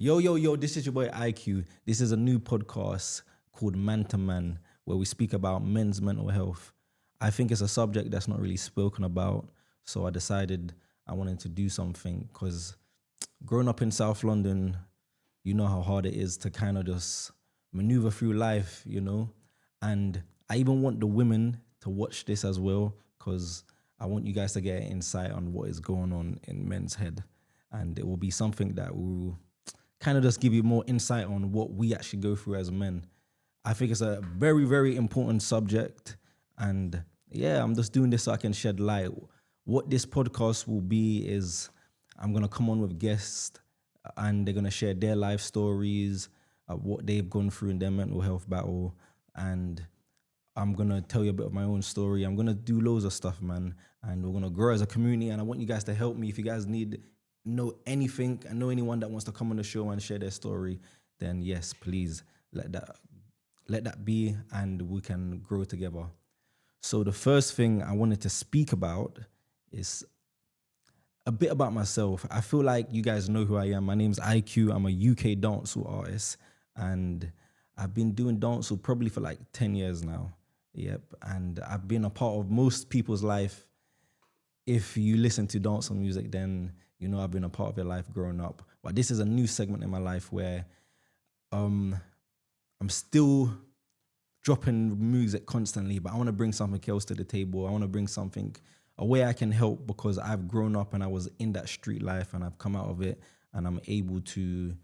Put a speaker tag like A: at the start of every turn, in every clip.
A: Yo, this is your boy IQ. This is a new podcast called Man to Man, where we speak about men's mental health. I think it's a subject that's not really spoken about, so I decided I wanted to do something because growing up in South London, you know how hard it is to kind of just maneuver through life. And I even want the women to watch this as well because I want you guys to get insight on what is going on in men's head. And it will be something that will kind of just give you more insight on what we actually go through as men. I think it's a very, very important subject. And yeah, I'm just doing this so I can shed light. What this podcast will be is I'm going to come on with guests and they're going to share their life stories, what they've gone through in their mental health battle. And I'm going to tell you a bit of my own story. I'm going to do loads of stuff, man. And we're going to grow as a community. And I want you guys to help me. If you guys know anything and know anyone that wants to come on the show and share their story, then yes, please let that be and we can grow together. So the first thing I wanted to speak about is a bit about myself. I feel like you guys know who I am. My name's IQ. I'm a UK dancehall artist and I've been doing dancehall probably for like 10 years now. Yep. And I've been a part of most people's life. If you listen to dancehall music, then you know I've been a part of your life growing up. But this is a new segment in my life where I'm still dropping music constantly, but I want to bring something else to the table. I want to bring something, a way I can help because I've grown up and I was in that street life and I've come out of it and I'm able to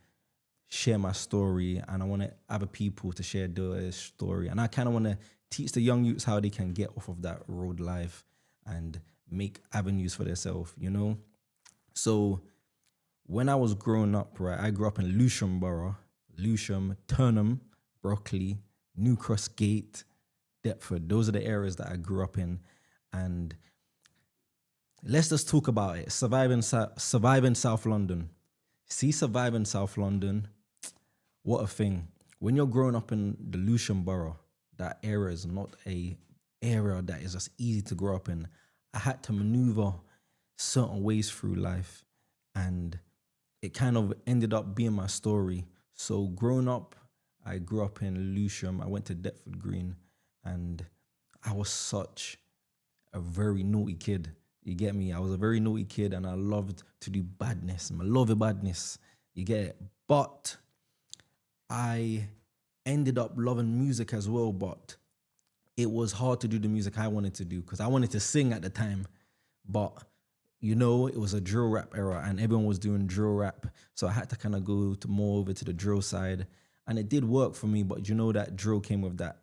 A: share my story and I want other people to share their story. And I kind of want to teach the young youths how they can get off of that road life and make avenues for themselves. So when I was growing up, right, I grew up in Lewisham Borough, Lewisham, Turnham, Brockley, New Cross Gate, Deptford. Those are the areas that I grew up in. And let's just talk about it. Surviving South London. See, surviving South London, what a thing. When you're growing up in the Lewisham Borough, that area is not a area that is just easy to grow up in. I had to maneuver certain ways through life and it kind of ended up being my story. So growing up, I grew up in Lewisham. I went to Deptford Green and I was such a very naughty kid. You get me? I was a very naughty kid and I loved to do badness. I love badness. You get it? But I ended up loving music as well, but it was hard to do the music I wanted to do because I wanted to sing at the time. But, it was a drill rap era and everyone was doing drill rap. So I had to kind of go more over to the drill side. And it did work for me, but that drill came with that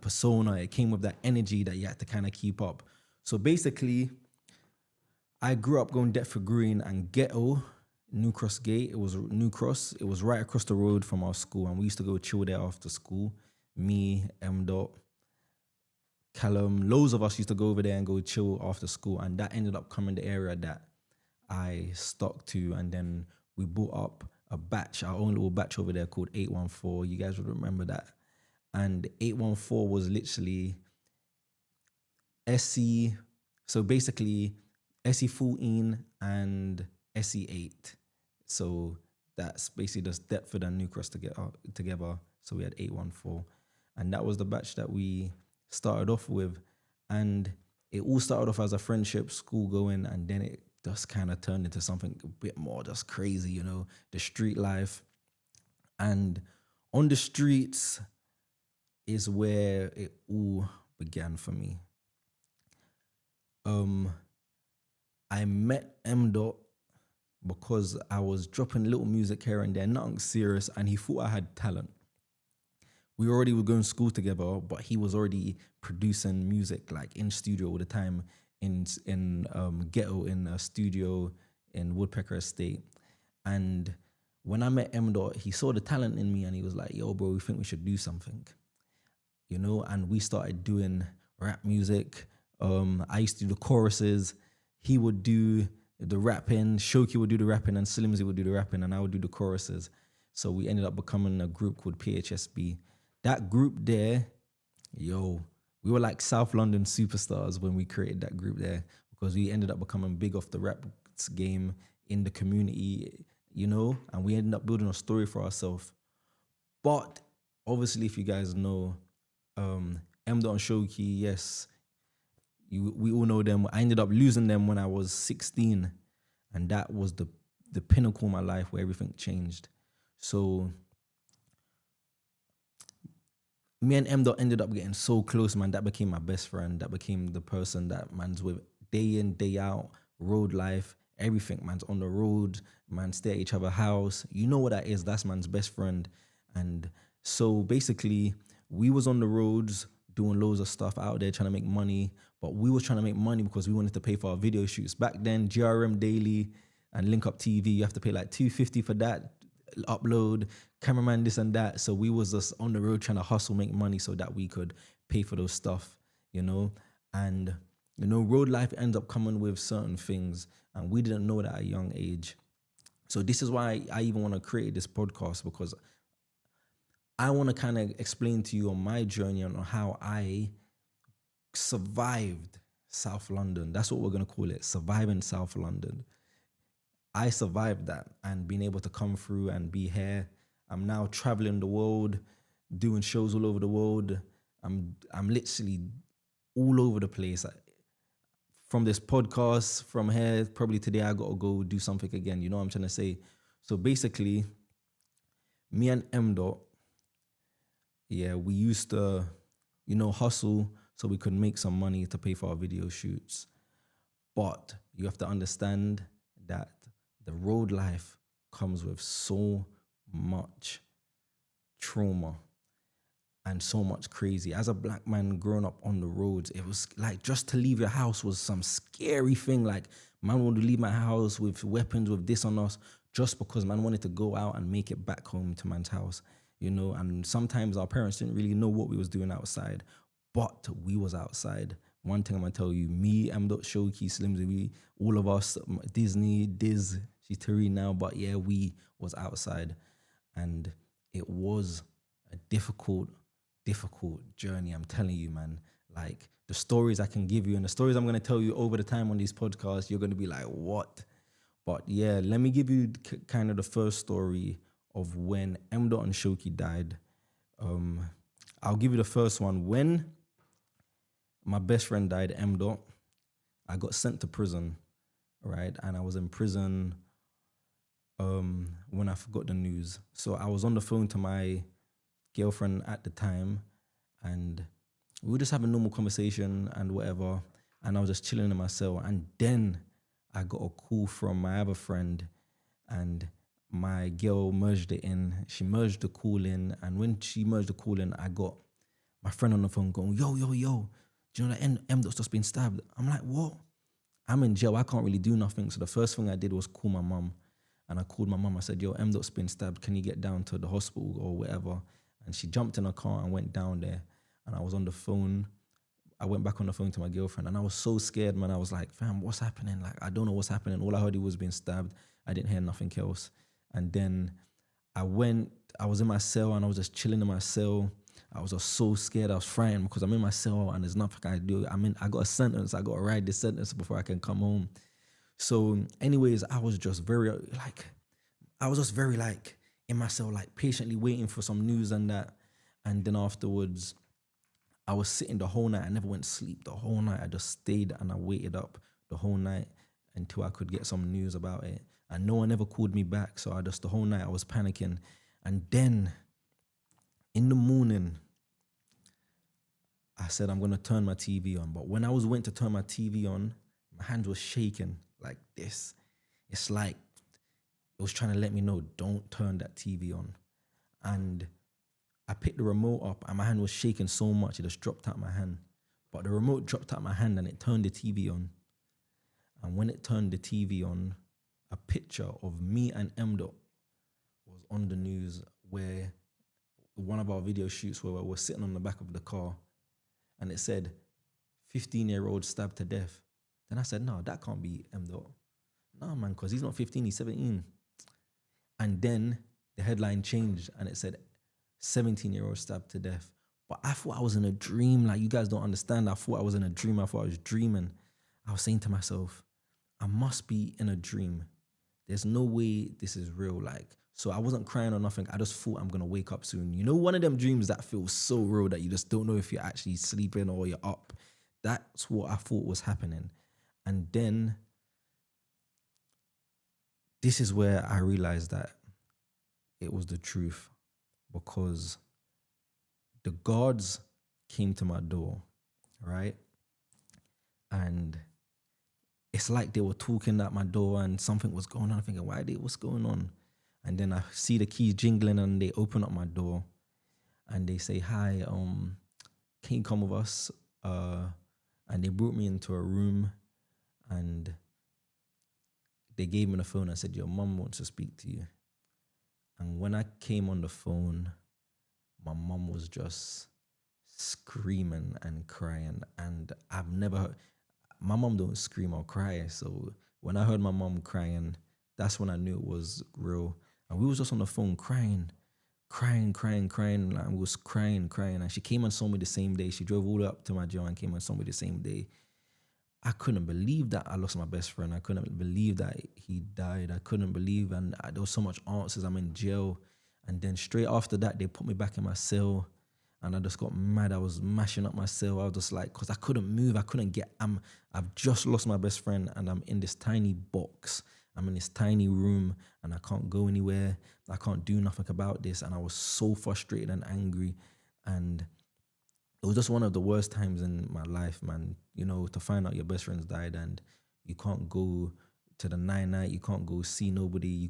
A: persona. It came with that energy that you had to kind of keep up. So basically, I grew up going Deptford Green and Ghetto, New Cross Gate. It was New Cross. It was right across the road from our school. And we used to go chill there after school. Me, M. Callum, loads of us used to go over there and go chill after school. And that ended up coming the area that I stuck to. And then we bought up a batch, our own little batch over there called 814. You guys would remember that. And 814 was literally SE, so basically SE14 and SE8. So that's basically just Deptford and New Cross together. So we had 814. And that was the batch that we started off with. And it all started off as a friendship, school going, and then it just kind of turned into something a bit more just crazy, the street life. And on the streets is where it all began for me. I met M. because I was dropping little music here and there, nothing serious, and he thought I had talent. We already were going to school together, but he was already producing music like in studio all the time in Ghetto in a studio in Woodpecker Estate. And when I met M. he saw the talent in me and he was like, yo, bro, we think we should do something. And we started doing rap music. I used to do the choruses. He would do the rapping. Shoki would do the rapping and Slimzy would do the rapping and I would do the choruses. So we ended up becoming a group called PHSB. That group there, we were like South London superstars when we created that group there because we ended up becoming big off the rap game in the community. and we ended up building a story for ourselves. But obviously, if you guys know, M. Dot and Shoki, yes, we all know them. I ended up losing them when I was 16, and that was the pinnacle of my life where everything changed. So me and M. Dot ended up getting so close, man. That became my best friend. That became the person that man's with day in, day out, road life, everything. Man's on the road, man stay at each other's house. You know what that is? That's man's best friend. And so basically, we was on the roads doing loads of stuff out there trying to make money, but we was trying to make money because we wanted to pay for our video shoots. Back then, GRM Daily and Link Up TV, you have to pay like $250 for that, upload, cameraman, this and that. So we was just on the road trying to hustle, make money so that we could pay for those stuff, and road life ends up coming with certain things, and we didn't know that at a young age. So this is why I even want to create this podcast, because I want to kind of explain to you on my journey on how I survived South London. That's what we're going to call it, surviving South London. I survived that and being able to come through and be here. I'm now traveling the world, doing shows all over the world. I'm literally all over the place. From this podcast, from here, probably today I got to go do something again. You know what I'm trying to say? So basically, me and M. Dot, we used to, hustle so we could make some money to pay for our video shoots. But you have to understand that the road life comes with so much trauma and so much crazy. As a black man growing up on the roads, it was like just to leave your house was some scary thing. Like, man wanted to leave my house with weapons, with this on us, just because man wanted to go out and make it back home to man's house, and sometimes our parents didn't really know what we was doing outside, but we was outside. One thing I'm gonna tell you, me, M. Shoki, Slimzy, we, all of us, Disney, Diz, she's Tari now, but yeah, we was outside, and it was a difficult journey. I'm telling you, man. Like, the stories I can give you and the stories I'm gonna tell you over the time on these podcasts, you're gonna be like, what? But yeah, let me give you kind of the first story of when M. Dot and Shoki died. I'll give you the first one. When my best friend died, M. Dot, I got sent to prison, right? And I was in prison when I forgot the news. So I was on the phone to my girlfriend at the time, and we were just having normal conversation and whatever. And I was just chilling in my cell. And then I got a call from my other friend, and my girl merged it in. She merged the call in. And when she merged the call in, I got my friend on the phone going, yo, do you know that M. Dot's just been stabbed? I'm like, what? I'm in jail. I can't really do nothing. So the first thing I did was call my mum. And I called my mum. I said, yo, M. Dot's been stabbed. Can you get down to the hospital or whatever? And she jumped in her car and went down there. And I was on the phone. I went back on the phone to my girlfriend, and I was so scared, man. I was like, fam, what's happening? Like, I don't know what's happening. All I heard, he was being stabbed. I didn't hear nothing else. And then I was in my cell, and I was just chilling in my cell. I was just so scared. I was frightened because I'm in my cell and there's nothing I can do. I got a sentence. I got to write this sentence before I can come home. So anyways, I was just very in my cell, like patiently waiting for some news and that. And then afterwards, I was sitting the whole night. I never went to sleep the whole night. I just stayed and I waited up the whole night until I could get some news about it. And no one ever called me back. So the whole night I was panicking. And then in the morning, I said, I'm going to turn my TV on. But when I went to turn my TV on, my hand was shaking like this. It's like it was trying to let me know, don't turn that TV on. And I picked the remote up and my hand was shaking so much, it just dropped out my hand. But the remote dropped out my hand and it turned the TV on. And when it turned the TV on, a picture of me and M. Dot was on the news, where one of our video shoots where we're sitting on the back of the car, and it said, 15-year-old stabbed to death. Then I said, no, that can't be M. Dot. No, man, because he's not 15, he's 17. And then the headline changed and it said, 17-year-old stabbed to death. But I thought I was in a dream. Like, you guys don't understand. I thought I was in a dream. I thought I was dreaming. I was saying to myself, I must be in a dream. there's no way this is real. Like, so I wasn't crying or nothing. I just thought I'm gonna wake up soon. You know, one of them dreams that feels so real that you just don't know if you're actually sleeping or you're up. That's what I thought was happening. And then this is where I realized that it was the truth, because the guards came to my door, right? And it's like they were talking at my door and something was going on. I'm thinking, what's going on? And then I see the keys jingling and they open up my door and they say, hi, can you come with us? And they brought me into a room and they gave me the phone and said, your mum wants to speak to you. And when I came on the phone, my mum was just screaming and crying. And I've never heard, my mum don't scream or cry. So when I heard my mum crying, that's when I knew it was real. And we was just on the phone crying. Like we was crying. And she came and saw me the same day. She drove all the way up to my jail and came and saw me the same day. I couldn't believe that I lost my best friend. I couldn't believe that he died. I couldn't believe, there was so much answers. I'm in jail. And then straight after that, they put me back in my cell. And I just got mad. I was mashing up my cell. I was just like, because I couldn't move. I couldn't get, I've just lost my best friend and I'm in this tiny box. I'm in this tiny room and I can't go anywhere. I can't do nothing about this. And I was so frustrated and angry. And it was just one of the worst times in my life, man. You know, to find out your best friend's died and you can't go to the night, you can't go see nobody,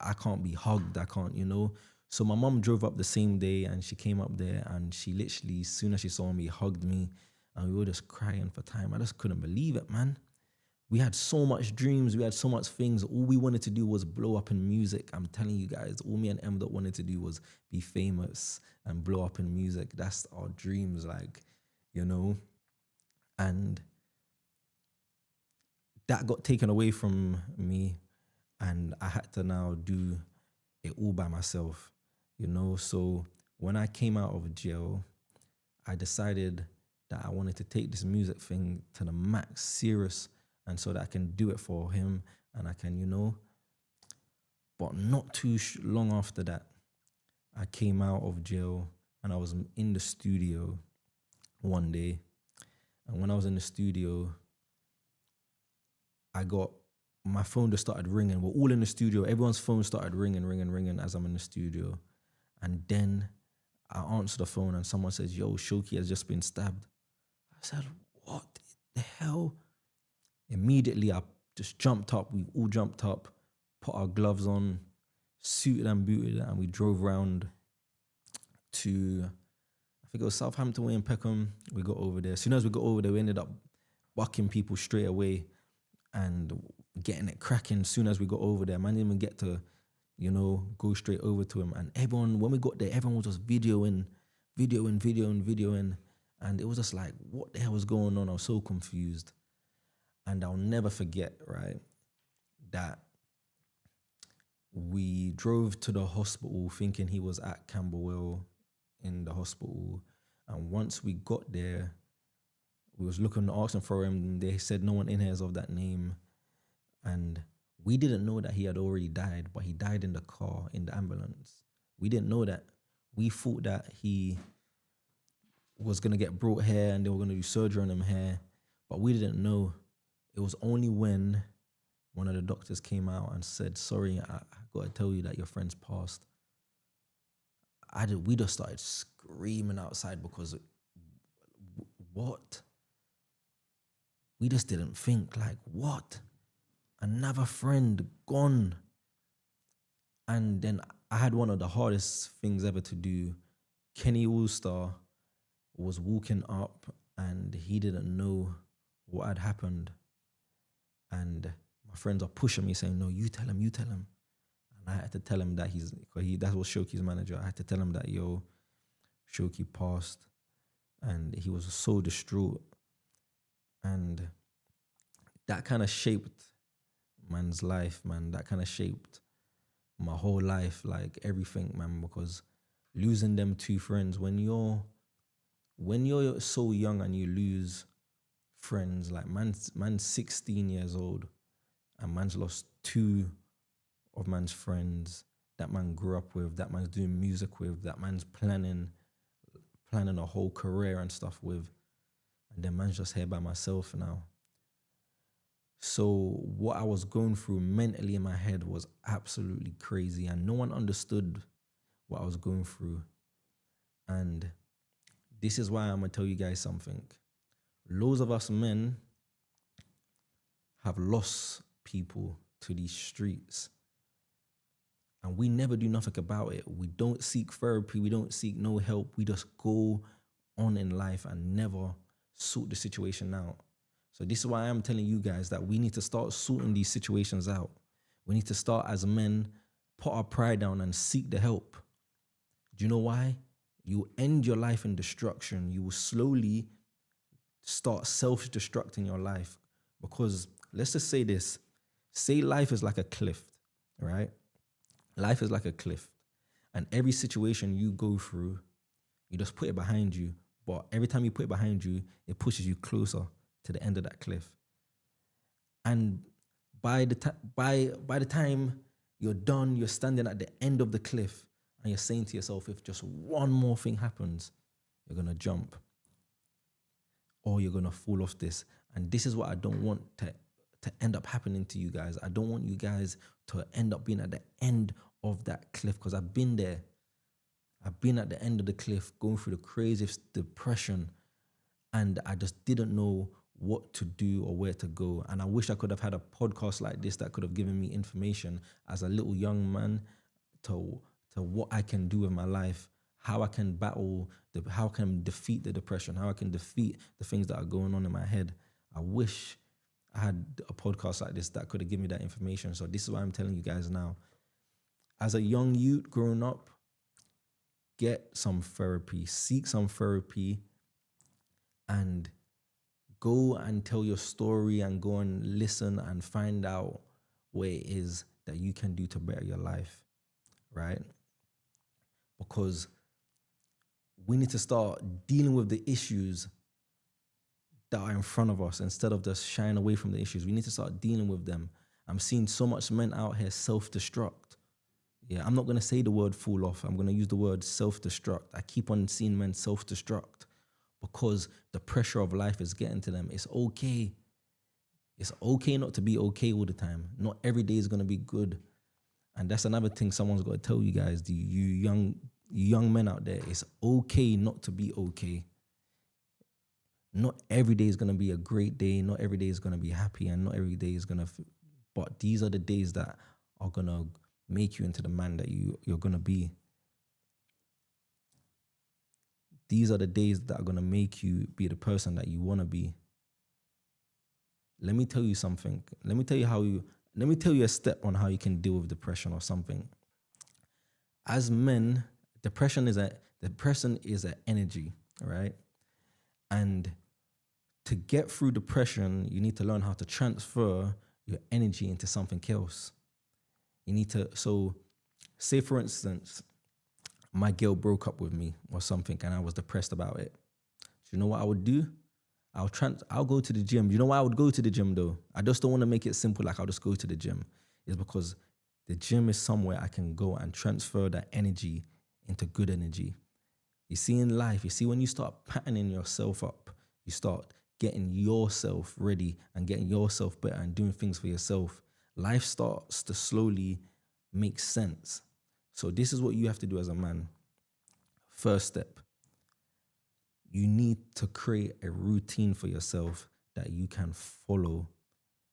A: I can't be hugged, I can't, you know. So my mom drove up the same day and she came up there and she literally, as soon as she saw me, hugged me and we were just crying for time. I just couldn't believe it, man. We had so much dreams, we had so much things. All we wanted to do was blow up in music. I'm telling you guys, all me and M wanted to do was be famous and blow up in music. That's our dreams, like, you know. And that got taken away from me and I had to now do it all by myself, you know. So when I came out of jail, I decided that I wanted to take this music thing to the max serious, and so that I can do it for him and I can, you know. But not too long after that, I came out of jail and I was in the studio one day. And when I was in the studio, my phone just started ringing. We're all in the studio. Everyone's phone started ringing as I'm in the studio. And then I answered the phone and someone says, yo, Shoki has just been stabbed. I said, what the hell? Immediately, I just jumped up. We all jumped up, put our gloves on, suited and booted, and we drove round to, I think it was Southampton way in Peckham. We got over there. As soon as we got over there, we ended up bucking people straight away and getting it cracking. As soon as we got over there, man didn't even get to, you know, go straight over to him. And everyone, when we got there, everyone was just videoing. And it was just like, what the hell was going on? I was so confused. And I'll never forget, right, that we drove to the hospital thinking he was at Camberwell in the hospital. And once we got there, we was asking for him. They said no one in here is of that name. And we didn't know that he had already died, but he died in the car, in the ambulance. We didn't know that. We thought that he was going to get brought here and they were going to do surgery on him here. But we didn't know. It was only when one of the doctors came out and said, sorry, I got to tell you that your friend's passed. We just started screaming outside because what? We just didn't think, like, what? Another friend gone. And then I had one of the hardest things ever to do. Kenny Woolstar was walking up and he didn't know what had happened. And my friends are pushing me saying, no, you tell him. And I had to tell him that that was Shoki's manager. I had to tell him that, yo, Shoki passed. And he was so distraught. And that kind of shaped man's life, man. That kind of shaped my whole life, like everything, man, because losing them two friends, when you're so young and you lose friends, like man's 16 years old and man's lost two of man's friends, that man grew up with, that man's doing music with, that man's planning a whole career and stuff with. And then man's just here by myself now. So what I was going through mentally in my head was absolutely crazy, and no one understood what I was going through. And this is why I'm gonna tell you guys something. Loads of us men have lost people to these streets, and we never do nothing about it. We don't seek therapy, we don't seek no help. We just go on in life and never sort the situation out. So this is why I'm telling you guys that we need to start sorting these situations out. We need to start as men, put our pride down and seek the help. Do you know why? You end your life in destruction. You will slowly start self-destructing your life. Because let's just say this. Say life is like a cliff, right? Life is like a cliff. And every situation you go through, you just put it behind you. But every time you put it behind you, it pushes you closer to the end of that cliff. And by the time you're done, you're standing at the end of the cliff and you're saying to yourself, if just one more thing happens, you're going to jump or you're going to fall off this. And this is what I don't want to end up happening to you guys. I don't want you guys to end up being at the end of that cliff, because I've been there. I've been at the end of the cliff going through the craziest depression, and I just didn't know what to do or where to go. And I wish I could have had a podcast like this that could have given me information as a little young man to what I can do in my life, how I can how I can defeat the depression, how I can defeat the things that are going on in my head. I wish I had a podcast like this that could have given me that information. So this is why I'm telling you guys now. As a young youth growing up, get some therapy, seek some therapy, and go and tell your story and go and listen and find out what it is that you can do to better your life, right? Because we need to start dealing with the issues that are in front of us instead of just shying away from the issues. We need to start dealing with them. I'm seeing so much men out here self-destruct. Yeah, I'm not going to say the word fall off. I'm going to use the word self-destruct. I keep on seeing men self-destruct because the pressure of life is getting to them. It's okay. It's okay not to be okay all the time. Not every day is going to be good. And that's another thing someone's got to tell you guys, you young men out there, it's okay not to be okay. Not every day is going to be a great day. Not every day is going to be happy, and not every day is going to... But these are the days that are going to make you into the man that you're going to be. These are the days that are going to make you be the person that you want to be. Let me tell you something. Let me tell you a step on how you can deal with depression or something. As men, depression is an energy, right? And to get through depression, you need to learn how to transfer your energy into something else. You need to, so say for instance, my girl broke up with me or something and I was depressed about it. Do you know what I would do? I'll go to the gym. You know why I would go to the gym though? I just don't want to make it simple like I'll just go to the gym. It's because the gym is somewhere I can go and transfer that energy into good energy. You see in life, when you start patterning yourself up, you start getting yourself ready and getting yourself better and doing things for yourself, life starts to slowly make sense. So this is what you have to do as a man. First step, you need to create a routine for yourself that you can follow.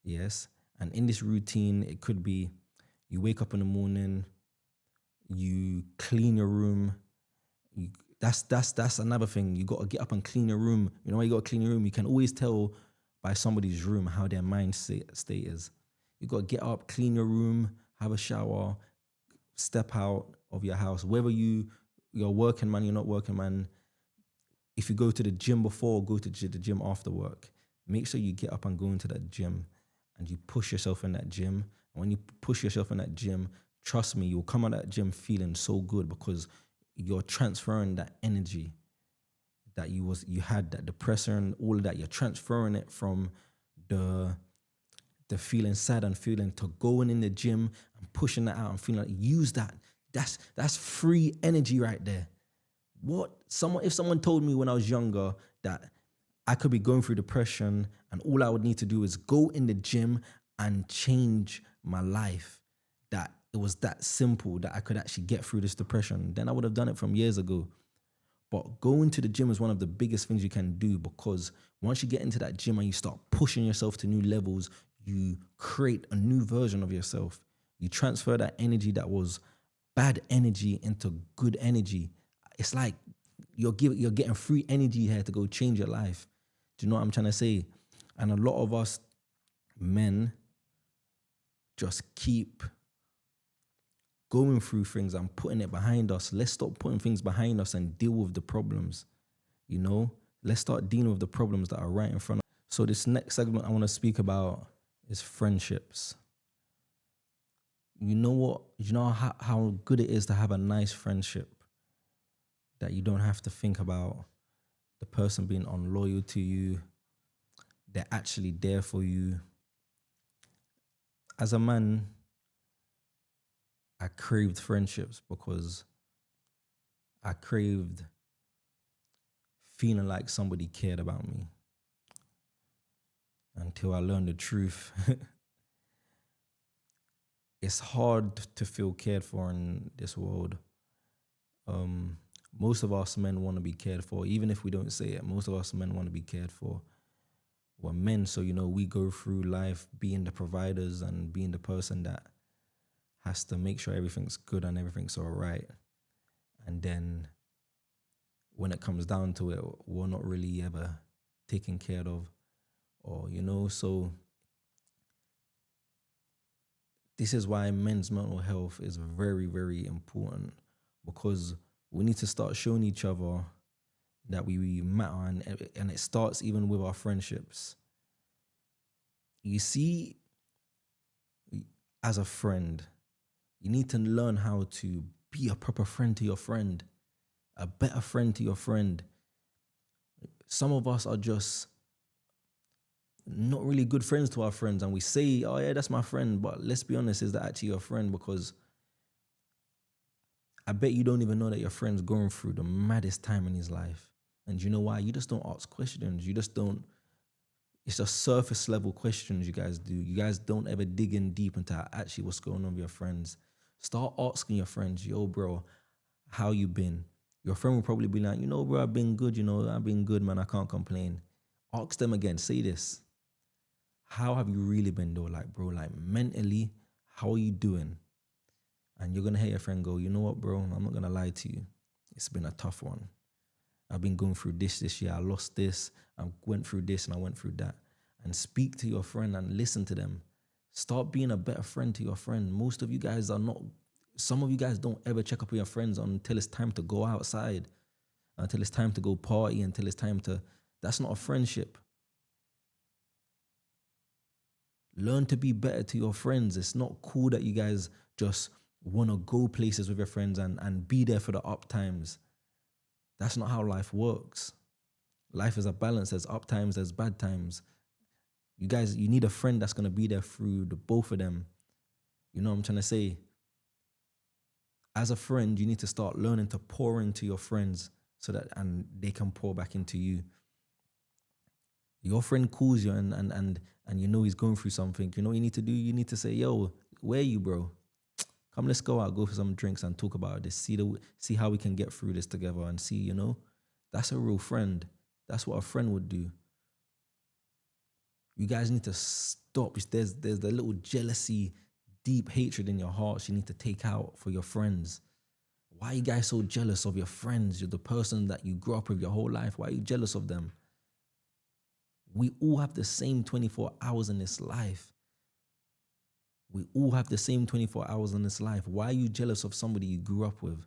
A: Yes. And in this routine, it could be you wake up in the morning, you clean your room. That's another thing. You got to get up and clean your room. You know why you got to clean your room? You can always tell by somebody's room how their mind state is. You got to get up, clean your room, have a shower, step out of your house. Whether you're working man, you're not working man. If you go to the gym before, go to the gym after work. Make sure you get up and go into that gym and you push yourself in that gym. And when you push yourself in that gym, trust me, you'll come out of that gym feeling so good because you're transferring that energy that you had, that depression, all of that. You're transferring it from the the feeling sad and feeling, to going in the gym and pushing that out and feeling like, use that. That's free energy right there. If someone told me when I was younger that I could be going through depression and all I would need to do is go in the gym and change my life, that it was that simple that I could actually get through this depression, then I would have done it from years ago. But going to the gym is one of the biggest things you can do, because once you get into that gym and you start pushing yourself to new levels, you create a new version of yourself. You transfer that energy that was bad energy into good energy. It's like you're getting free energy here to go change your life. Do you know what I'm trying to say? And a lot of us men just keep going through things and putting it behind us. Let's stop putting things behind us and deal with the problems. Let's start dealing with the problems that are right in front of us. So this next segment I want to speak about is friendships. You know what? You know how good it is to have a nice friendship, that you don't have to think about the person being unloyal to you. They're actually there for you. As a man, I craved friendships because I craved feeling like somebody cared about me, until I learned the truth. It's hard to feel cared for in this world. Most of us men want to be cared for, even if we don't say it. Most of us men want to be cared for. We're men, so we go through life being the providers and being the person that has to make sure everything's good and everything's all right. And then when it comes down to it, we're not really ever taken care of, so this is why men's mental health is very, very important, because we need to start showing each other that we matter, and it starts even with our friendships. You see, as a friend, you need to learn how to be a proper friend to your friend, a better friend to your friend. Some of us are just not really good friends to our friends, and we say, oh yeah, that's my friend, but let's be honest, is that actually your friend? Because I bet you don't even know that your friend's going through the maddest time in his life. And you know why? You just don't ask questions. You just don't. It's just surface level questions you guys do. You guys don't ever dig in deep into actually what's going on with your friends. Start asking your friends, yo, bro, how you been? Your friend will probably be like, bro, I've been good. I've been good, man. I can't complain. Ask them again. Say this. How have you really been though? Like, bro, like mentally, how are you doing? And you're going to hear your friend go, you know what, bro? I'm not going to lie to you. It's been a tough one. I've been going through this year. I lost this. I went through this and I went through that. And speak to your friend and listen to them. Start being a better friend to your friend. Most of you guys are not. Some of you guys don't ever check up on your friends until it's time to go outside, until it's time to go party, until it's time to. That's not a friendship. Learn to be better to your friends. It's not cool that you guys just want to go places with your friends and be there for the up times. That's not how life works. Life is a balance. There's up times, there's bad times. You guys, you need a friend that's going to be there through the both of them. You know what I'm trying to say? As a friend, you need to start learning to pour into your friends and they can pour back into you. Your friend calls you and he's going through something. You know what you need to do? You need to say, yo, where are you, bro? Come, let's go out, go for some drinks and talk about this. See how we can get through this together and see, that's a real friend. That's what a friend would do. You guys need to stop. There's the little jealousy, deep hatred in your hearts you need to take out for your friends. Why are you guys so jealous of your friends? You're the person that you grew up with your whole life. Why are you jealous of them? We all have the same 24 hours in this life. We all have the same 24 hours in this life. Why are you jealous of somebody you grew up with?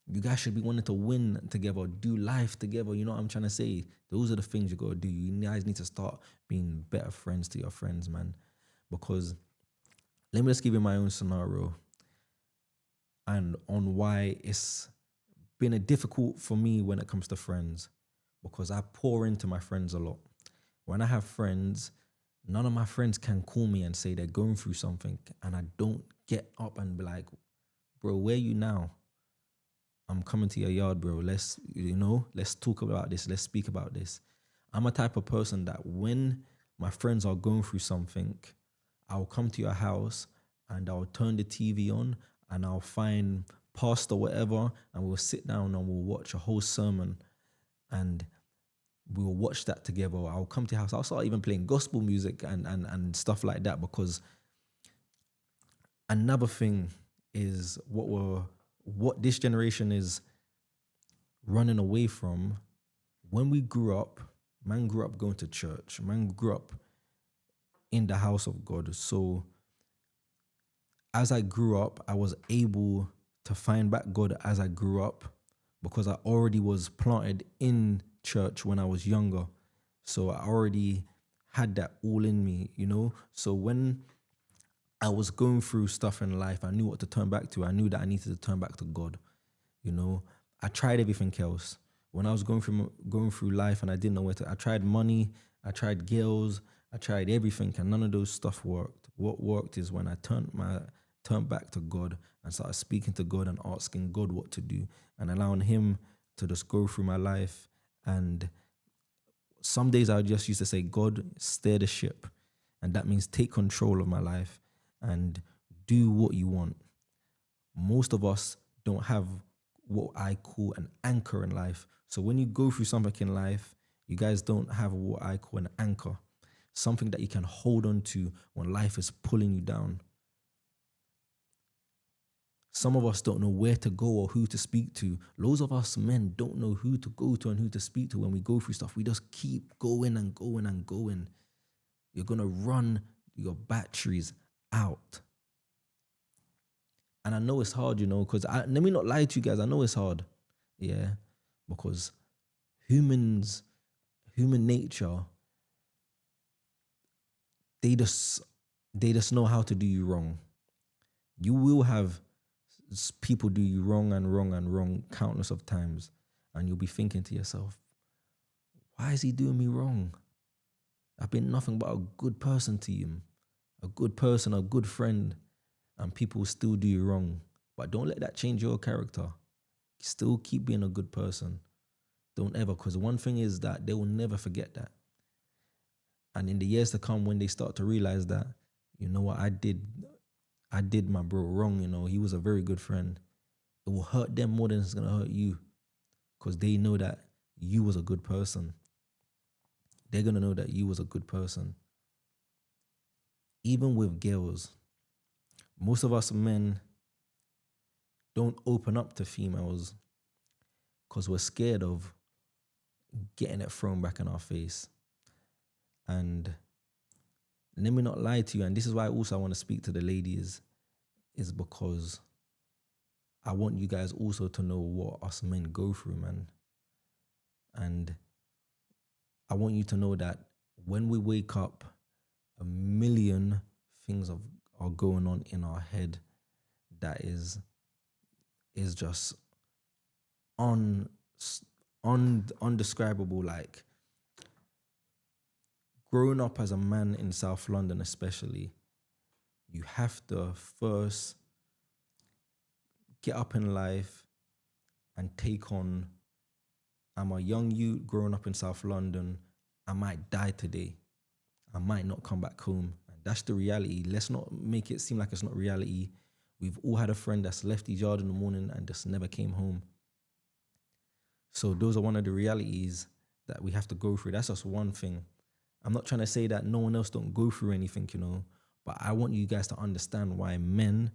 A: You guys should be wanting to win together, do life together. You know what I'm trying to say? Those are the things you got to do. You guys need to start being better friends to your friends, man. Because let me just give you my own scenario and on why it's been difficult for me when it comes to friends, because I pour into my friends a lot. When I have friends, None of my friends can call me and say they're going through something, and I don't get up and be like, bro, where you now? I'm coming to your yard, bro. Let's talk about this. Let's speak about this. I'm a type of person that when my friends are going through something, I'll come to your house and I'll turn the TV on and I'll find pastor whatever, and we'll sit down and we'll watch a whole sermon, and we'll watch that together. I'll come to your house. I'll start even playing gospel music and stuff like that, because another thing is what this generation is running away from. When we grew up, man grew up going to church. Man grew up in the house of God. So as I grew up, I was able to find back God as I grew up, because I already was planted in church when I was younger. So I already had that all in me, So when I was going through stuff in life, I knew what to turn back to. I knew that I needed to turn back to God. I tried everything else. When I was going through life and I didn't know where to, I tried money, I tried girls, I tried everything, and none of those stuff worked. What worked is when I turned back to God and started speaking to God and asking God what to do and allowing Him to just go through my life. And some days I just used to say, God, steer the ship. And that means take control of my life and do what you want. Most of us don't have what I call an anchor in life. So when you go through something in life, you guys don't have what I call an anchor, something that you can hold on to when life is pulling you down. Some of us don't know where to go or who to speak to. Loads of us men don't know who to go to and who to speak to when we go through stuff. We just keep going and going and going. You're going to run your batteries out. And I know it's hard, because let me not lie to you guys. I know it's hard. Yeah. Because human nature, they just know how to do you wrong. You will have people do you wrong and wrong and wrong countless of times. And you'll be thinking to yourself, why is he doing me wrong? I've been nothing but a good person to him, a good person, a good friend, and people will still do you wrong. But don't let that change your character. Still keep being a good person. Don't ever, because one thing is that they will never forget that. And in the years to come, when they start to realize that, you know what, I did my bro wrong, he was a very good friend. It will hurt them more than it's going to hurt you, because they know that you was a good person. They're going to know that you was a good person. Even with girls, most of us men don't open up to females because we're scared of getting it thrown back in our face. And let me not lie to you, and this is why also I want to speak to the ladies, is because I want you guys also to know what us men go through, man. And I want you to know that when we wake up, a million things are going on in our head that is just undescribable. Like, growing up as a man in South London especially, you have to first get up in life and take on, I'm a young youth growing up in South London, I might die today. I might not come back home. And that's the reality. Let's not make it seem like it's not reality. We've all had a friend that's left his yard in the morning and just never came home. So those are one of the realities that we have to go through. That's just one thing. I'm not trying to say that no one else don't go through anything, but I want you guys to understand why men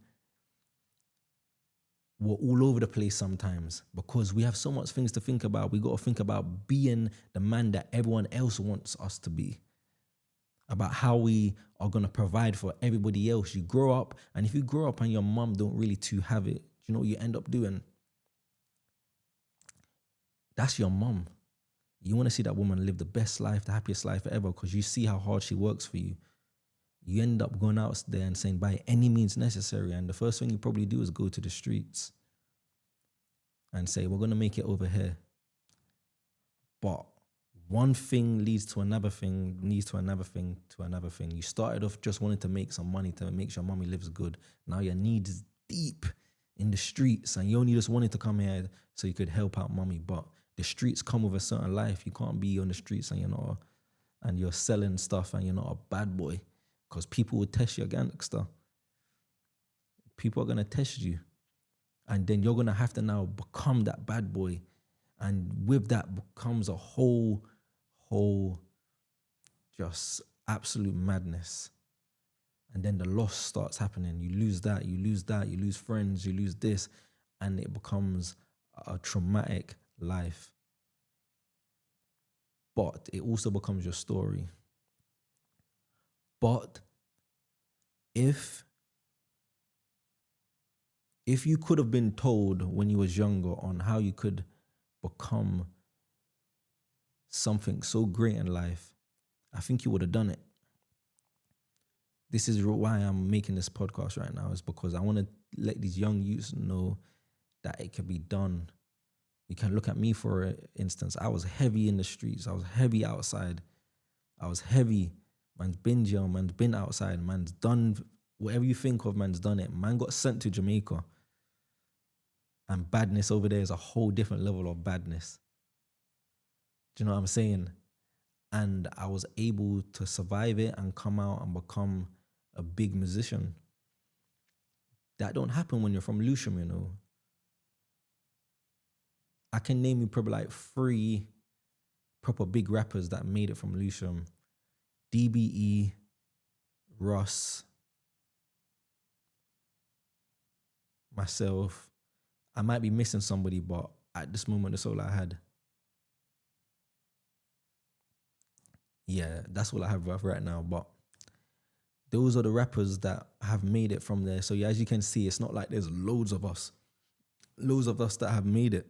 A: were all over the place sometimes, because we have so much things to think about. We got to think about being the man that everyone else wants us to be, about how we are going to provide for everybody else. You grow up, and if you grow up and your mom don't really too have it, you know what you end up doing? That's your mom. You want to see that woman live the best life, the happiest life ever, because you see how hard she works for you. You end up going out there and saying, by any means necessary. And the first thing you probably do is go to the streets and say, we're going to make it over here. But one thing leads to another thing, leads to another thing, to another thing. You started off just wanting to make some money to make sure mommy lives good. Now your need is deep in the streets, and you only just wanted to come here so you could help out mommy. But the streets come with a certain life. You can't be on the streets and you're selling stuff and you're not a bad boy, because people will test you, gangster. People are gonna test you, and then you're gonna have to now become that bad boy, and with that becomes a whole just absolute madness. And then the loss starts happening. You lose that, you lose friends, you lose this, and it becomes a traumatic life. But it also becomes your story. But if you could have been told when you was younger on how you could become something so great in life, I think you would have done it. This is why I'm making this podcast right now, is because I want to let these young youths know that it can be done. You can look at me, for instance. I was heavy in the streets. I was heavy outside. I was heavy. Man's been jail. Man's been outside. Man's done whatever you think of. Man's done it. Man got sent to Jamaica. And badness over there is a whole different level of badness. Do you know what I'm saying? And I was able to survive it and come out and become a big musician. That don't happen when you're from Lewisham, you know. I can name you probably like 3 proper big rappers that made it from Lewisham. DBE, Russ, myself. I might be missing somebody, but at this moment, that's all I had. Yeah, that's all I have right now. But those are the rappers that have made it from there. So yeah, as you can see, it's not like there's loads of us that have made it.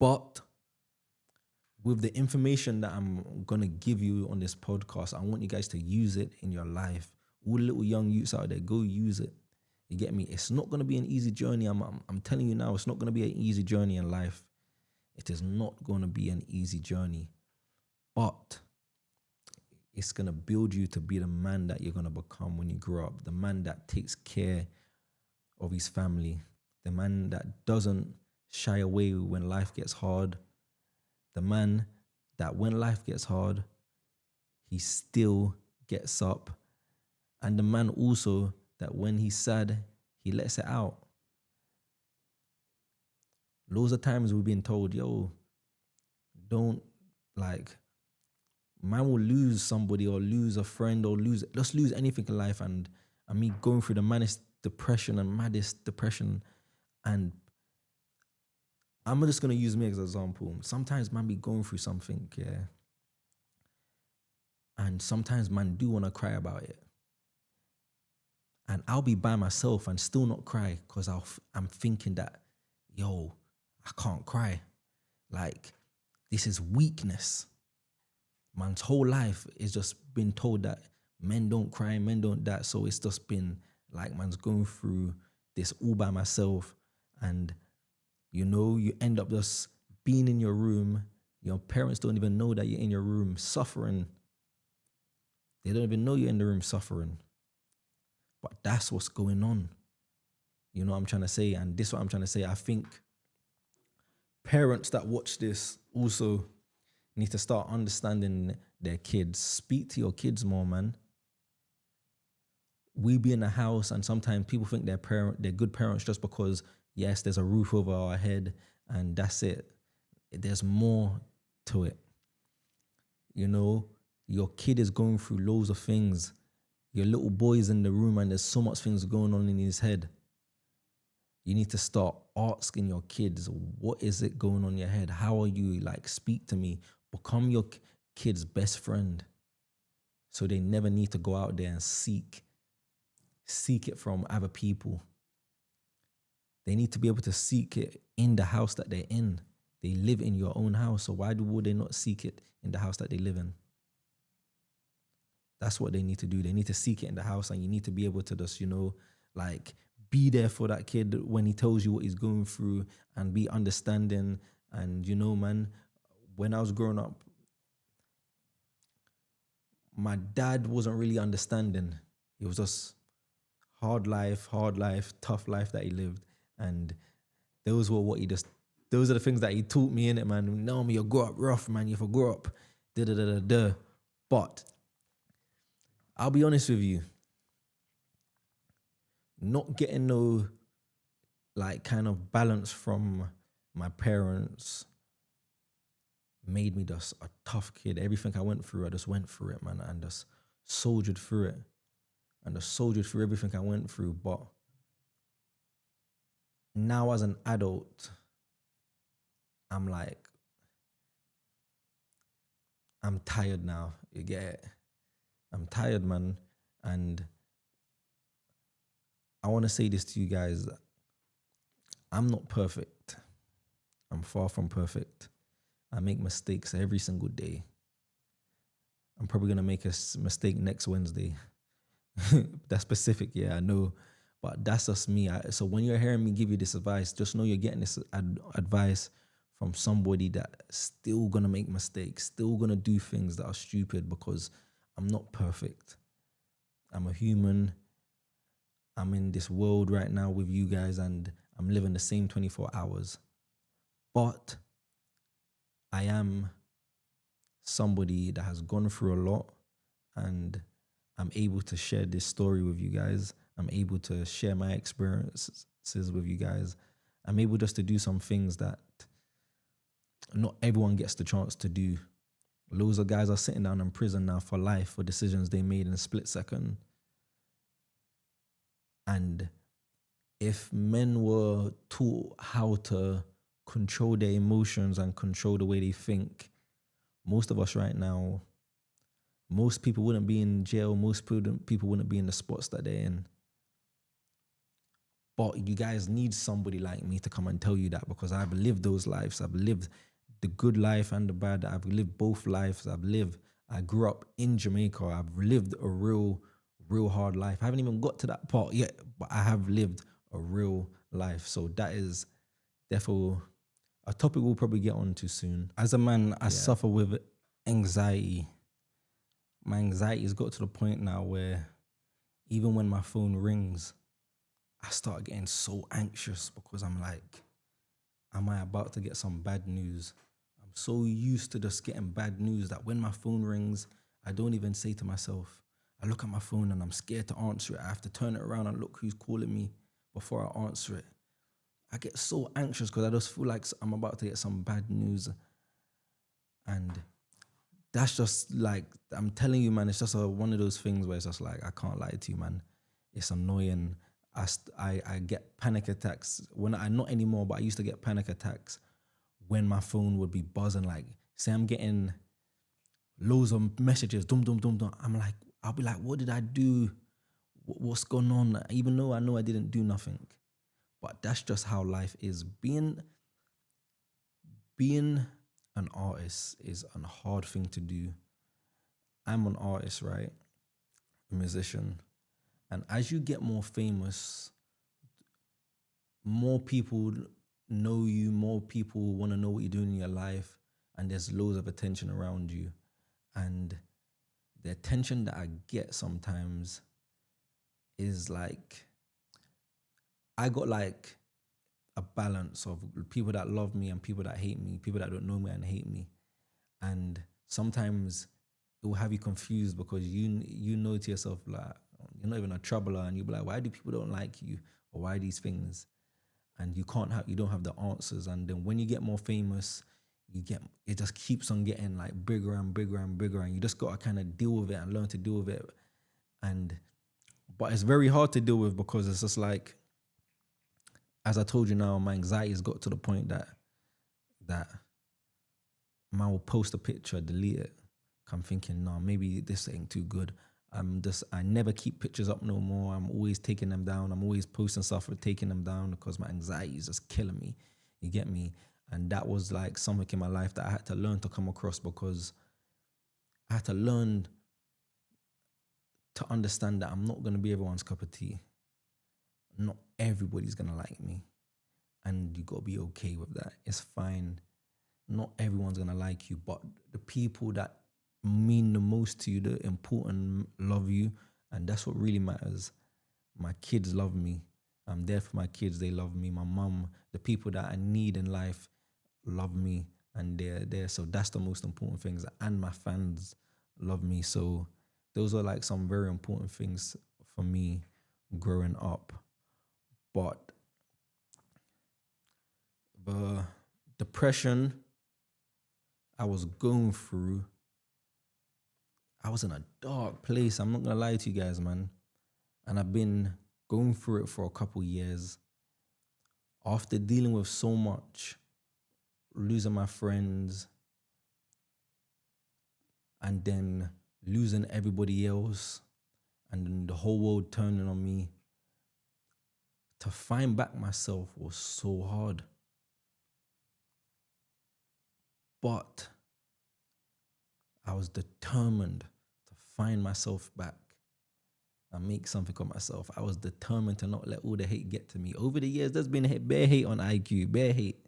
A: But with the information that I'm going to give you on this podcast, I want you guys to use it in your life. All the little young youths out there, go use it. You get me? It's not going to be an easy journey. I'm telling you now, it's not going to be an easy journey in life. It is not going to be an easy journey. But it's going to build you to be the man that you're going to become when you grow up. The man that takes care of his family. The man that doesn't shy away when life gets hard. The man that when life gets hard, he still gets up. And the man also that when he's sad, he lets it out. Loads of times we've been told, yo, don't, like, man will lose somebody or lose a friend or lose anything in life. And me going through the maddest depression, and I'm just going to use me as an example. Sometimes man be going through something, yeah. And sometimes man do want to cry about it. And I'll be by myself and still not cry because I'm thinking that, yo, I can't cry. Like, this is weakness. Man's whole life is just been told that men don't cry, men don't that. So it's just been like man's going through this all by myself. And, you know, you end up just being in your room. Your parents don't even know that you're in your room suffering. They don't even know you're in the room suffering. But that's what's going on. You know what I'm trying to say? And this is what I'm trying to say. I think parents that watch this also need to start understanding their kids. Speak to your kids more, man. We be in the house and sometimes people think they're good parents just because, yes, there's a roof over our head and that's it. There's more to it. You know, your kid is going through loads of things. Your little boy's in the room and there's so much things going on in his head. You need to start asking your kids, what is it going on in your head? How are you? Like, speak to me. Become your kid's best friend. So they never need to go out there and seek it from other people. They need to be able to seek it in the house that they're in. They live in your own house. So why would they not seek it in the house that they live in? That's what they need to do. They need to seek it in the house, and you need to be able to just, you know, like, be there for that kid when he tells you what he's going through and be understanding. And, you know, man, when I was growing up, my dad wasn't really understanding. It was just hard life, tough life that he lived. And those were what he just, those are the things that he taught me in it, man. No, you grow up rough, man. You grow up, da da da da da. But I'll be honest with you, not getting no like kind of balance from my parents made me just a tough kid. Everything I went through, I just went through it, man, and just soldiered through it. And just soldiered through everything I went through. But now as an adult, I'm like, I'm tired now. You get it? I'm tired, man. And I want to say this to you guys. I'm not perfect. I'm far from perfect. I make mistakes every single day. I'm probably going to make a mistake next Wednesday. That's specific, yeah, I know. But that's just me. So when you're hearing me give you this advice, just know you're getting this advice from somebody that's still going to make mistakes, still going to do things that are stupid, because I'm not perfect. I'm a human. I'm in this world right now with you guys, and I'm living the same 24 hours. But I am somebody that has gone through a lot, and I'm able to share this story with you guys. I'm able to share my experiences with you guys. I'm able just to do some things that not everyone gets the chance to do. Loads of guys are sitting down in prison now for life for decisions they made in a split second. And if men were taught how to control their emotions and control the way they think, most of us right now, most people wouldn't be in jail. Most people wouldn't be in the spots that they're in. But you guys need somebody like me to come and tell you that, because I've lived those lives. I've lived the good life and the bad. I've lived both lives. I grew up in Jamaica. I've lived a real hard life. I haven't even got to that part yet, but I have lived a real life. So that is definitely a topic we'll probably get on to soon. As a man, I suffer with anxiety. My anxiety has got to the point now where even when my phone rings, I start getting so anxious, because I'm like, am I about to get some bad news? I'm so used to just getting bad news that when my phone rings, I don't even say to myself, I look at my phone and I'm scared to answer it. I have to turn it around and look who's calling me before I answer it. I get so anxious because I just feel like I'm about to get some bad news. And that's just like, I'm telling you, man, it's just one of those things where it's just like, I can't lie to you, man. It's annoying. I get panic attacks when not anymore, but I used to get panic attacks when my phone would be buzzing. Like, say I'm getting loads of messages, dum dum dum dum. I'll be like, what did I do? What's going on? Even though I know I didn't do nothing, but that's just how life is. Being an artist is a hard thing to do. I'm an artist, right? A musician. And as you get more famous, more people know you, more people want to know what you're doing in your life, and there's loads of attention around you. And the attention that I get sometimes is like, I got like a balance of people that love me and people that hate me, people that don't know me and hate me. And sometimes it will have you confused, because you know to yourself, like, you're not even a troubler, and you'll be like, why do people don't like you, or why these things? And you don't have the answers. And then when you get more famous, it just keeps on getting like bigger and bigger and bigger, and you just got to kind of deal with it and learn to deal with it. But it's very hard to deal with, because it's just like, as I told you now, my anxiety has got to the point that man will post a picture, delete it. I'm thinking, no, maybe this ain't too good. I never keep pictures up no more. I'm always taking them down. I'm always posting stuff or taking them down, because my anxiety is just killing me. You get me? And that was like something in my life that I had to learn to come across, because I had to learn to understand that I'm not going to be everyone's cup of tea. Not everybody's going to like me. And you got to be okay with that. It's fine. Not everyone's going to like you, but the people that mean the most to you, the important love you, and that's what really matters. My kids love me. I'm there for my kids. They love me. My mum, the people that I need in life love me, and they're there. So that's the most important things. And my fans love me. So those are like some very important things for me growing up. But the depression I was going through, I was in a dark place. I'm not gonna lie to you guys, man. And I've been going through it for a couple years. After dealing with so much, losing my friends, and then losing everybody else, and then the whole world turning on me, to find back myself was so hard. But I was determined to find myself back and make something of myself. I was determined to not let all the hate get to me. Over the years, there's been bare hate on IQ, bare hate.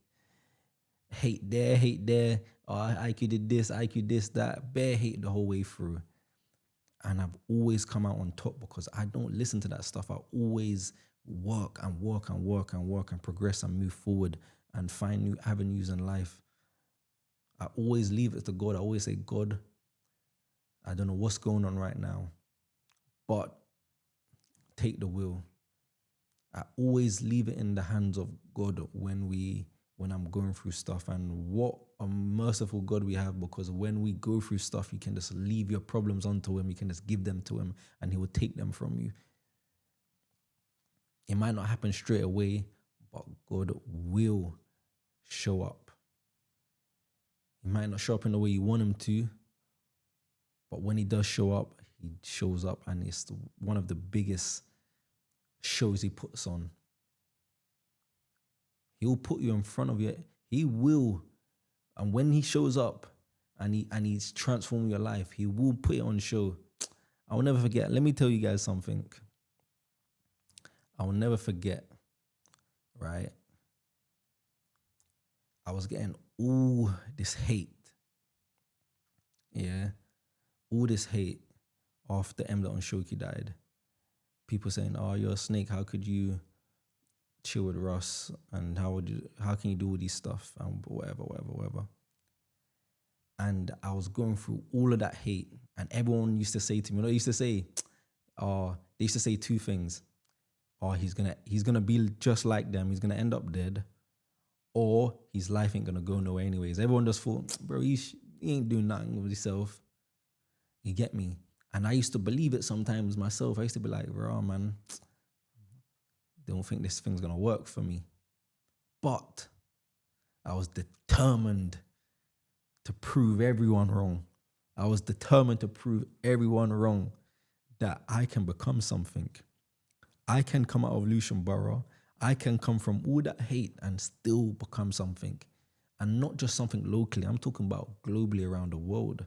A: Hate there. Oh, IQ did this, IQ this, that. Bare hate the whole way through. And I've always come out on top because I don't listen to that stuff. I always work and progress and move forward and find new avenues in life. I always leave it to God. I always say, God, I don't know what's going on right now, but take the wheel. I always leave it in the hands of God when I'm going through stuff. And what a merciful God we have, because when we go through stuff, you can just leave your problems onto him. You can just give them to him and he will take them from you. It might not happen straight away, but God will show up. He might not show up in the way you want him to, but when he does show up, he shows up, and it's one of the biggest shows he puts on. He'll put you in front of you. He will. And when he shows up and he's transforming your life, he will put it on show. I will never forget. Let me tell you guys something. I will never forget, right? I was getting all this hate. Yeah. All this hate after M. Shoki died. People saying, oh, you're a snake. How could you chill with Russ? And how can you do all these stuff? And whatever. And I was going through all of that hate. And everyone used to say to me, they used to say two things. Oh, he's gonna be just like them. He's gonna end up dead. Or his life ain't gonna go nowhere anyways. Everyone just thought, bro, he ain't doing nothing with himself. You get me? And I used to believe it sometimes myself. I used to be like, bro, man, don't think this thing's gonna work for me. But I was determined to prove everyone wrong. I was determined to prove everyone wrong, that I can become something. I can come out of Lucian Borough. I can come from all that hate and still become something. And not just something locally. I'm talking about globally around the world.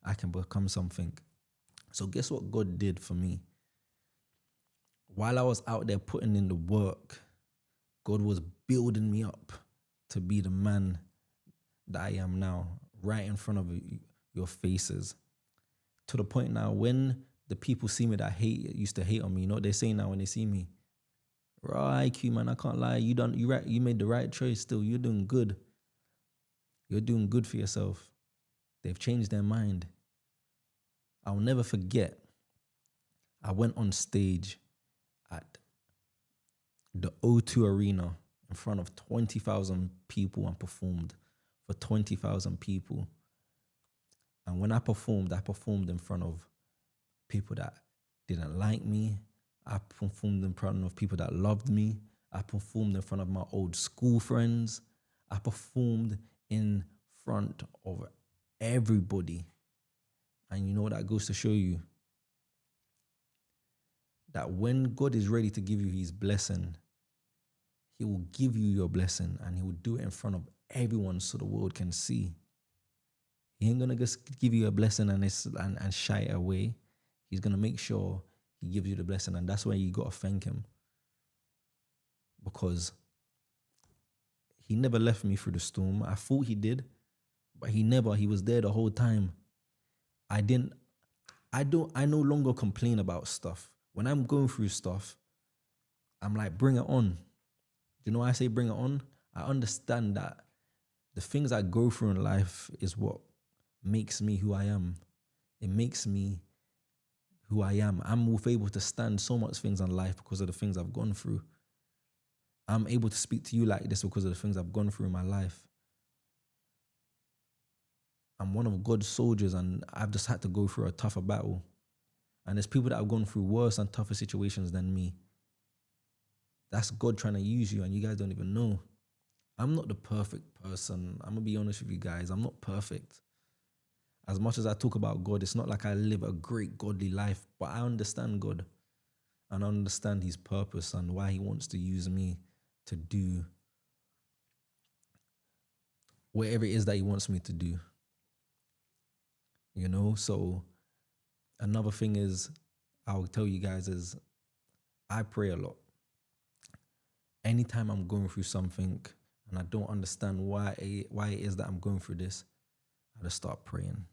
A: I can become something. So guess what God did for me? While I was out there putting in the work, God was building me up to be the man that I am now, right in front of your faces. To the point now, when the people see me that used to hate on me, you know what they say now when they see me? Right, IQ, man, I can't lie. You made the right choice still. You're doing good. You're doing good for yourself. They've changed their mind. I'll never forget. I went on stage at the O2 Arena in front of 20,000 people and performed for 20,000 people. And when I performed in front of people that didn't like me. I performed in front of people that loved me. I performed in front of my old school friends. I performed in front of everybody. And you know what that goes to show you? That when God is ready to give you his blessing, he will give you your blessing and he will do it in front of everyone so the world can see. He ain't going to just give you a blessing and shy it away. He's going to make sure he gives you the blessing. And that's why you got to thank him. Because he never left me through the storm. I thought he did, but he was there the whole time. I didn't, I no longer complain about stuff. When I'm going through stuff, I'm like, bring it on. You know why I say bring it on? I understand that the things I go through in life is what makes me who I am. It makes me who I am. I'm able to stand so much things in life because of the things I've gone through. I'm able to speak to you like this because of the things I've gone through in my life. I'm one of God's soldiers and I've just had to go through a tougher battle. And there's people that have gone through worse and tougher situations than me. That's God trying to use you and you guys don't even know. I'm not the perfect person. I'm going to be honest with you guys. I'm not perfect. As much as I talk about God, it's not like I live a great godly life, but I understand God and I understand his purpose and why he wants to use me to do whatever it is that he wants me to do. You know, so another thing is, I'll tell you guys is I pray a lot. Anytime I'm going through something and I don't understand why it is that I'm going through this, I just start praying.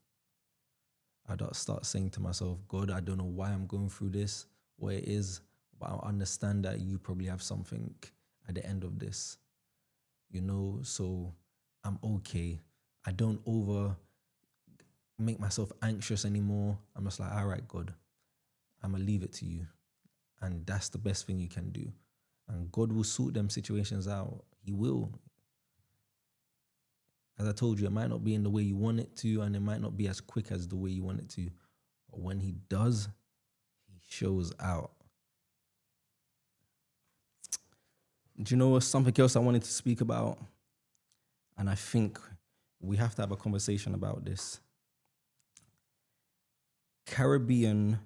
A: I don't start saying to myself, God, I don't know why I'm going through this, what it is, but I understand that you probably have something at the end of this, you know, so I'm okay. I don't make myself anxious anymore. I'm just like, all right, God, I'm going to leave it to you. And that's the best thing you can do. And God will sort them situations out. He will. As I told you, it might not be in the way you want it to, and it might not be as quick as the way you want it to. But when he does, he shows out. Do you know something else I wanted to speak about? And I think we have to have a conversation about this. Caribbean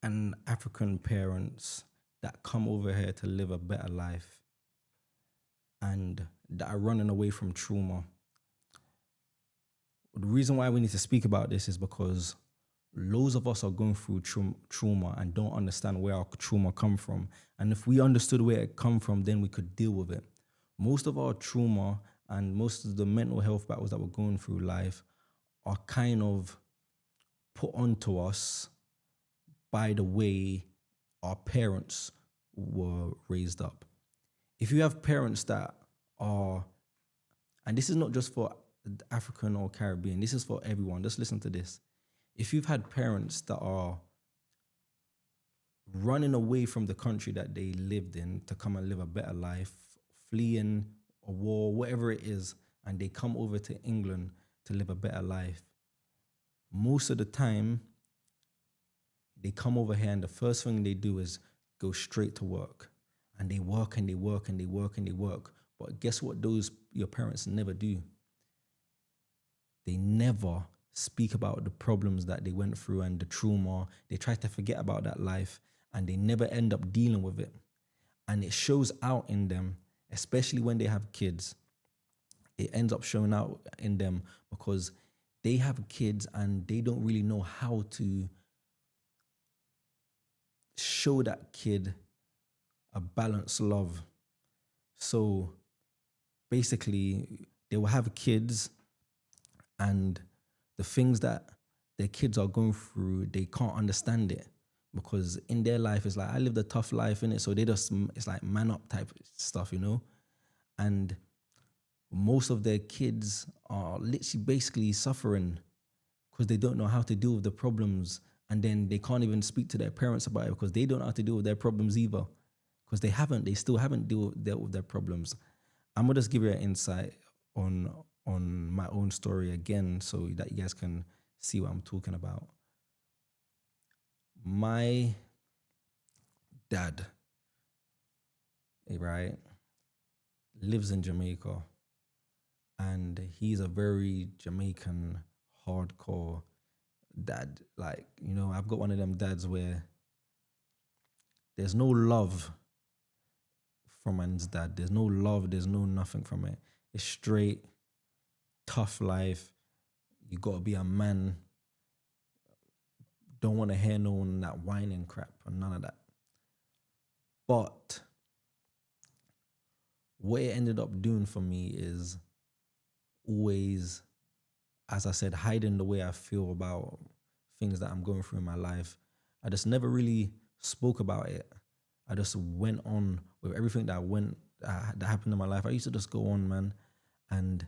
A: and African parents that come over here to live a better life and that are running away from trauma. The reason why we need to speak about this is because loads of us are going through trauma and don't understand where our trauma come from. And if we understood where it come from, then we could deal with it. Most of our trauma and most of the mental health battles that we're going through life are kind of put onto us by the way our parents were raised up. If you have parents that are, and this is not just for African or Caribbean, this is for everyone, just listen to this. If you've had parents that are running away from the country that they lived in to come and live a better life, fleeing a war, whatever it is, and they come over to England to live a better life, most of the time, they come over here and the first thing they do is go straight to work. And they work and they work and they work and they work. But guess what your parents never do? They never speak about the problems that they went through and the trauma. They try to forget about that life and they never end up dealing with it. And it shows out in them, especially when they have kids. It ends up showing out in them because they have kids and they don't really know how to show that kid a balanced love. So basically, they will have kids and the things that their kids are going through, they can't understand it because in their life, it's like, I lived a tough life in it. So it's like man up type stuff, you know? And most of their kids are literally basically suffering because they don't know how to deal with the problems. And then they can't even speak to their parents about it because they don't know how to deal with their problems either. Because they still haven't dealt with their problems. I'm gonna just give you an insight on my own story again so that you guys can see what I'm talking about. My dad, right, lives in Jamaica and he's a very Jamaican hardcore dad. Like, you know, I've got one of them dads where there's no love from man's dad. There's no love, there's no nothing from it. It's straight, tough life. You gotta be a man. Don't want to hear no one that whining crap and none of that. But what it ended up doing for me is always as I said, hiding the way I feel about things that I'm going through in my life. I just never really spoke about it. I just went on with everything that happened in my life. I used to just go on, man. And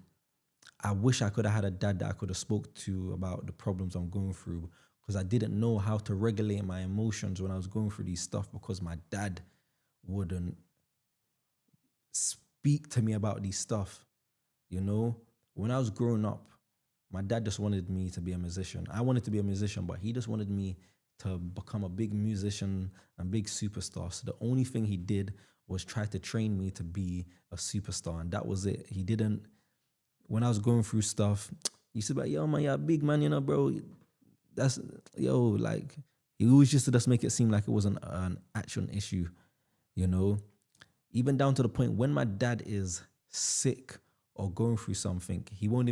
A: I wish I could have had a dad that I could have spoke to about the problems I'm going through, because I didn't know how to regulate my emotions when I was going through these stuff, because my dad wouldn't speak to me about these stuff. You know, when I was growing up, my dad just wanted me to be a musician. I wanted to be a musician, but he just wanted me to become a big musician and big superstar. So the only thing he did was try to train me to be a superstar, and that was it. He didn't. When I was going through stuff, he said, "But yo, man, you're a big man, you know, bro. That's like." He always used to just make it seem like it wasn't an actual issue, you know. Even down to the point when my dad is sick or going through something, he will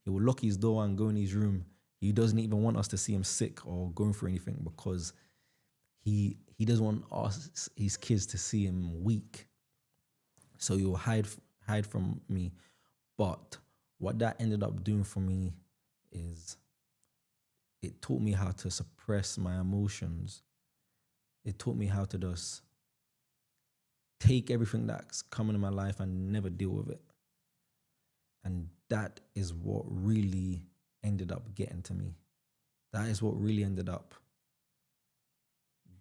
A: lock his door and go in his room. He doesn't even want us to see him sick or going through anything, because he doesn't want us, his kids, to see him weak. So he will hide from me. But what that ended up doing for me is it taught me how to suppress my emotions. It taught me how to just take everything that's coming in my life and never deal with it. And that is what really ended up getting to me. That is what really ended up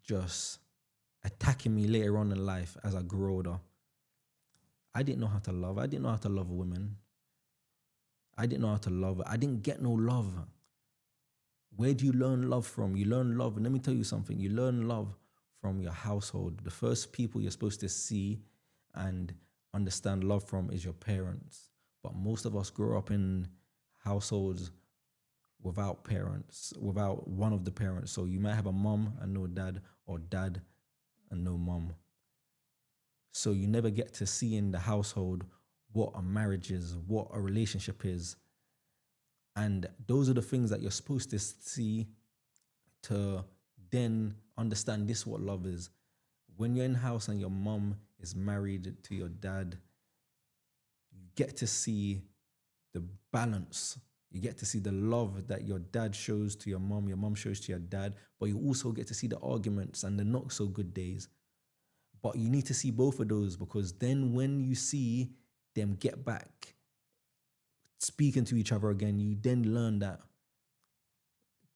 A: just attacking me later on in life as I grew older. I didn't know how to love. I didn't know how to love women. I didn't know how to love. I didn't get no love. Where do you learn love from? You learn love, and let me tell you something. You learn love from your household. The first people you're supposed to see and understand love from is your parents. But most of us grow up in households without parents, without one of the parents. So you might have a mom and no dad, or dad and no mom. So you never get to see in the household what a marriage is, what a relationship is. And those are the things that you're supposed to see to then understand this what love is. When you're in house and your mom is married to your dad, you get to see the balance. You get to see the love that your dad shows to your mom shows to your dad, but you also get to see the arguments and the not so good days. But you need to see both of those, because then when you see them get back speaking to each other again, you then learn that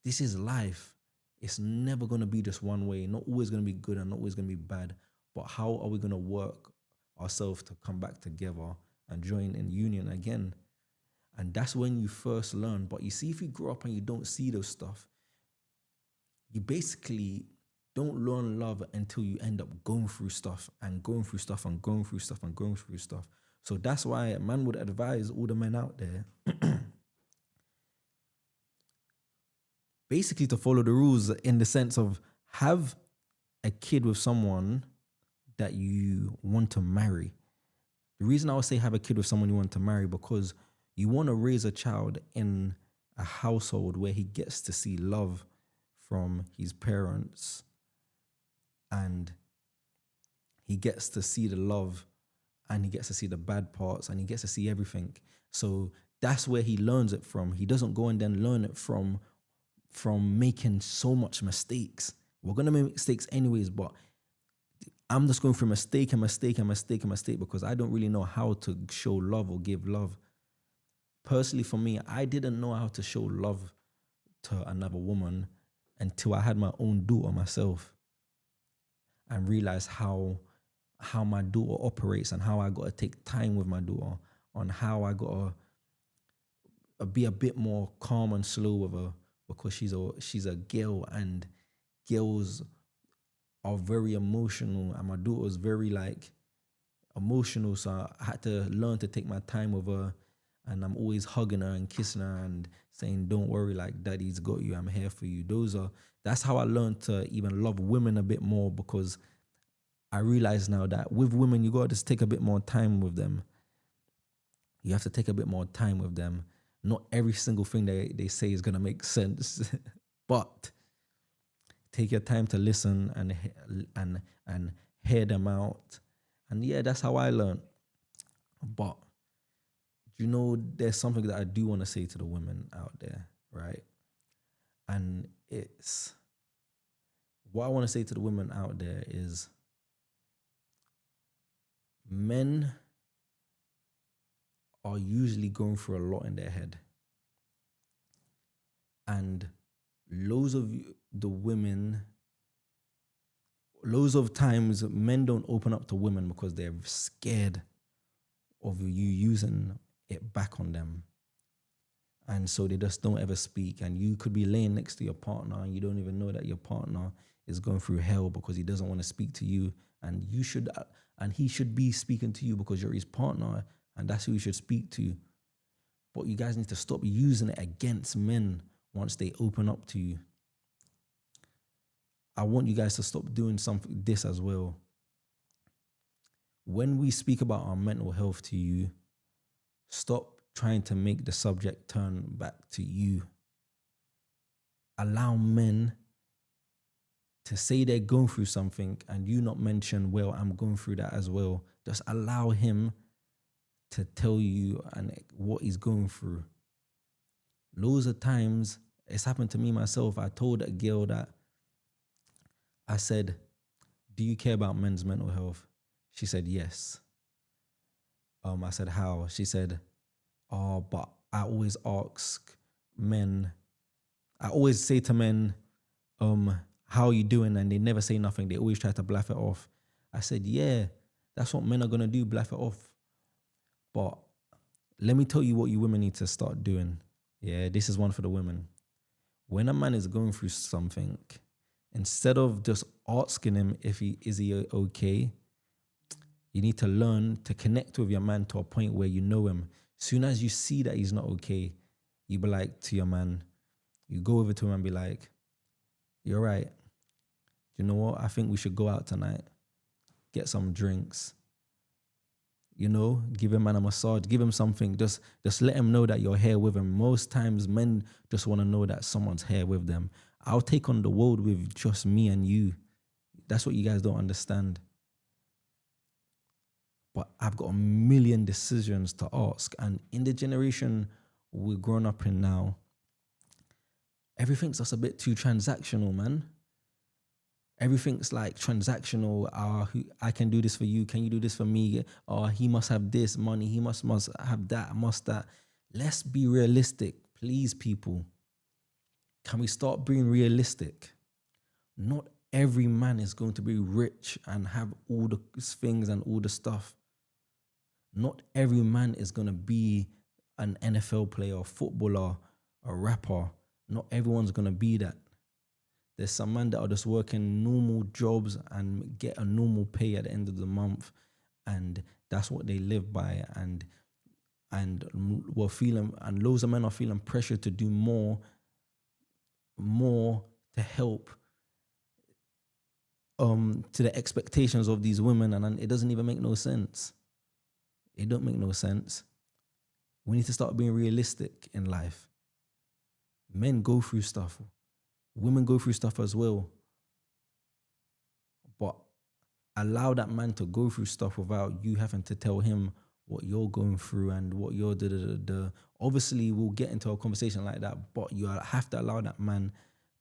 A: this is life. It's never going to be just one way. Not always going to be good and not always going to be bad. But how are we going to work ourselves to come back together and join in union again? And that's when you first learn. But you see, if you grow up and you don't see those stuff, you basically don't learn love until you end up going through stuff and going through stuff and going through stuff and going through stuff. So that's why a man would advise all the men out there basically to follow the rules, in the sense of have a kid with someone that you want to marry. The reason I would say have a kid with someone you want to marry, because you want to raise a child in a household where he gets to see love from his parents, and he gets to see the love, and he gets to see the bad parts, and he gets to see everything. So that's where he learns it from. He doesn't go and then learn it from making so much mistakes. We're going to make mistakes anyways, but I'm just going through mistake because I don't really know how to show love or give love. Personally, for me, I didn't know how to show love to another woman until I had my own daughter myself, and realized how my daughter operates, and how I got to take time with my daughter, on how I got to be a bit more calm and slow with her, because she's a girl, and girls are very emotional, and my daughter is very emotional. So I had to learn to take my time with her, and I'm always hugging her and kissing her and saying, "Don't worry, daddy's got you. I'm here for you." That's how I learned to even love women a bit more, because I realize now that with women, you got to just take a bit more time with them. You have to take a bit more time with them. Not every single thing they say is going to make sense, but take your time to listen and hear them out. And yeah, that's how I learned. But you know, there's something that I do want to say to the women out there, right? And it's what I want to say to the women out there is men are usually going through a lot in their head. And loads of the women, loads of times men don't open up to women because they're scared of you using it back on them. And so they just don't ever speak. And you could be laying next to your partner and you don't even know that your partner is going through hell because he doesn't want to speak to you. And you should, and he should be speaking to you because you're his partner and that's who you should speak to. But you guys need to stop using it against men once they open up to you. I want you guys to stop doing this as well. When we speak about our mental health to you, stop trying to make the subject turn back to you. Allow men to say they're going through something and you not mention, well, I'm going through that as well. Just allow him to tell you and what he's going through. Loads of times, it's happened to me myself. I told a girl that, I said, do you care about men's mental health? She said, yes. I said, how? She said, but I always ask men, I always say to men, how are you doing? And they never say nothing. They always try to bluff it off. I said, yeah, that's what men are going to do, bluff it off. But let me tell you what you women need to start doing. Yeah, this is one for the women. When a man is going through something, instead of just asking him if is he okay, you need to learn to connect with your man to a point where you know him. Soon as you see that he's not okay, you be like to your man, you go over to him and be like, you're right. You know what? I think we should go out tonight, get some drinks, you know, give him a massage, give him something. Just let him know that you're here with him. Most times men just want to know that someone's here with them. I'll take on the world with just me and you. That's what you guys don't understand. But I've got a million decisions to ask. And in the generation we're grown up in now, everything's just a bit too transactional, man. Everything's like transactional. I can do this for you. Can you do this for me? He must have this money. He must have that, must that. Let's be realistic, please, people. Can we start being realistic? Not every man is going to be rich and have all the things and all the stuff. Not every man is going to be an NFL player, a footballer, a rapper. Not everyone's going to be that. There's some men that are just working normal jobs and get a normal pay at the end of the month, and that's what they live by. And we're feeling, and loads of men are feeling pressure to do more to help to the expectations of these women, and it doesn't even make no sense. It don't make no sense. We need to start being realistic in life. Men go through stuff. Women go through stuff as well. But allow that man to go through stuff without you having to tell him what you're going through and what you're da. Obviously, we'll get into a conversation like that, but you have to allow that man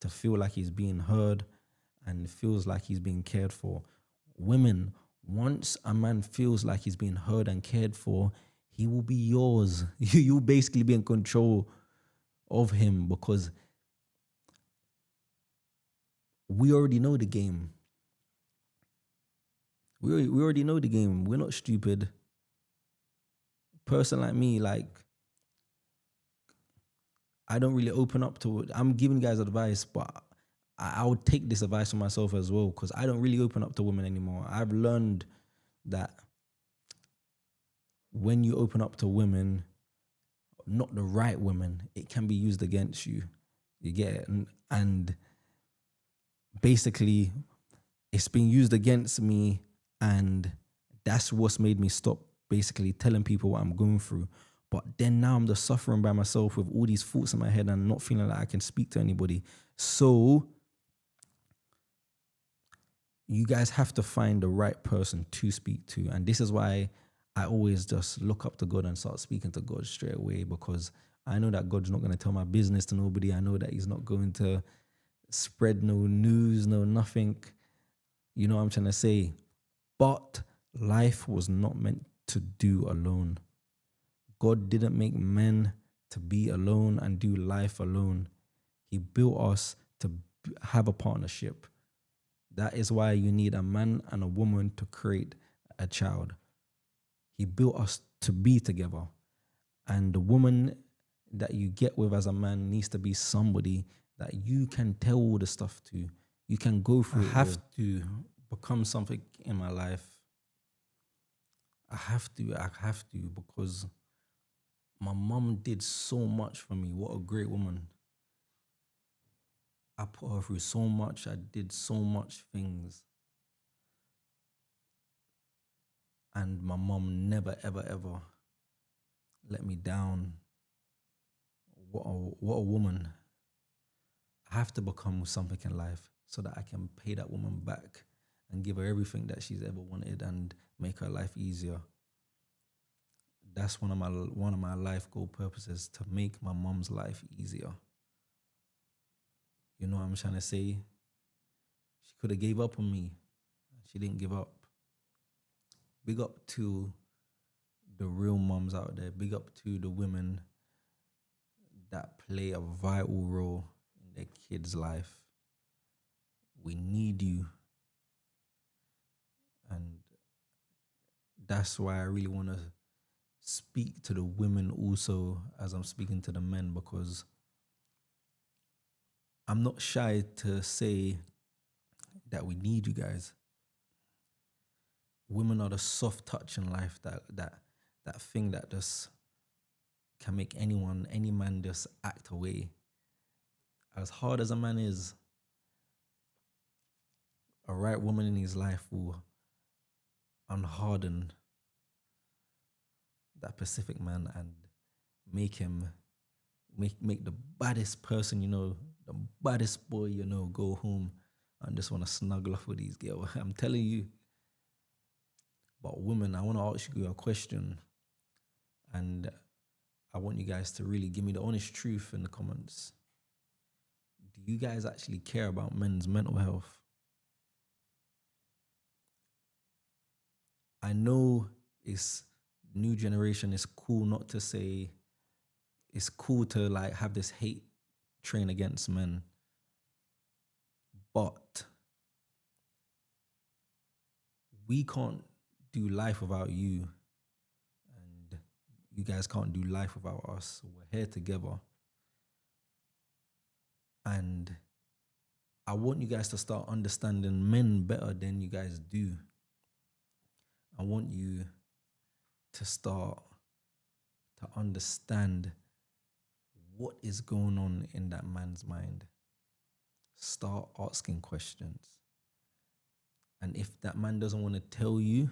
A: to feel like he's being heard and feels like he's being cared for. Women, once a man feels like he's being heard and cared for, he will be yours. You'll basically be in control of him because we already know the game. We already know the game. We're not stupid. Person like me, like, I don't really open up to it. I'm giving guys advice, but I would take this advice for myself as well because I don't really open up to women anymore. I've learned that when you open up to women, not the right women, it can be used against you. You get it? And basically, it's been used against me, and that's what's made me stop basically telling people what I'm going through. But then now I'm just suffering by myself with all these thoughts in my head and not feeling like I can speak to anybody. So you guys have to find the right person to speak to. And this is why I always just look up to God and start speaking to God straight away, because I know that God's not going to tell my business to nobody. I know that He's not going to spread no news, no nothing. You know what I'm trying to say? But life was not meant to do alone. God didn't make men to be alone and do life alone. He built us to have a partnership. That is why you need a man and a woman to create a child. He built us to be together. And the woman that you get with as a man needs to be somebody that you can tell all the stuff to. You can go through it. I have to become something in my life. I have to, because my mom did so much for me. What a great woman. I put her through so much. I did so much things. And my mom never, ever, ever let me down. What a woman. I have to become something in life so that I can pay that woman back and give her everything that she's ever wanted and make her life easier. That's one of my life goal purposes, to make my mom's life easier. You know what I'm trying to say? She could have gave up on me. She didn't give up. Big up to the real moms out there. Big up to the women that play a vital role in their kids' life. We need you. And that's why I really want to speak to the women also as I'm speaking to the men, because I'm not shy to say that we need you guys. Women are the soft touch in life, that thing that just can make any man just act away. As hard as a man is, a right woman in his life will unharden that Pacific man and make him make the baddest person, the baddest boy, go home and just want to snuggle up with these girls. I'm telling you. But women, I want to ask you a question, and I want you guys to really give me the honest truth in the comments. Do you guys actually care about men's mental health? I know it's new generation. It's cool not to say, it's cool to like have this hate train against men. But we can't do life without you. And you guys can't do life without us. We're here together. And I want you guys to start understanding men better than you guys do. I want you to start to understand what is going on in that man's mind. Start asking questions. And if that man doesn't want to tell you,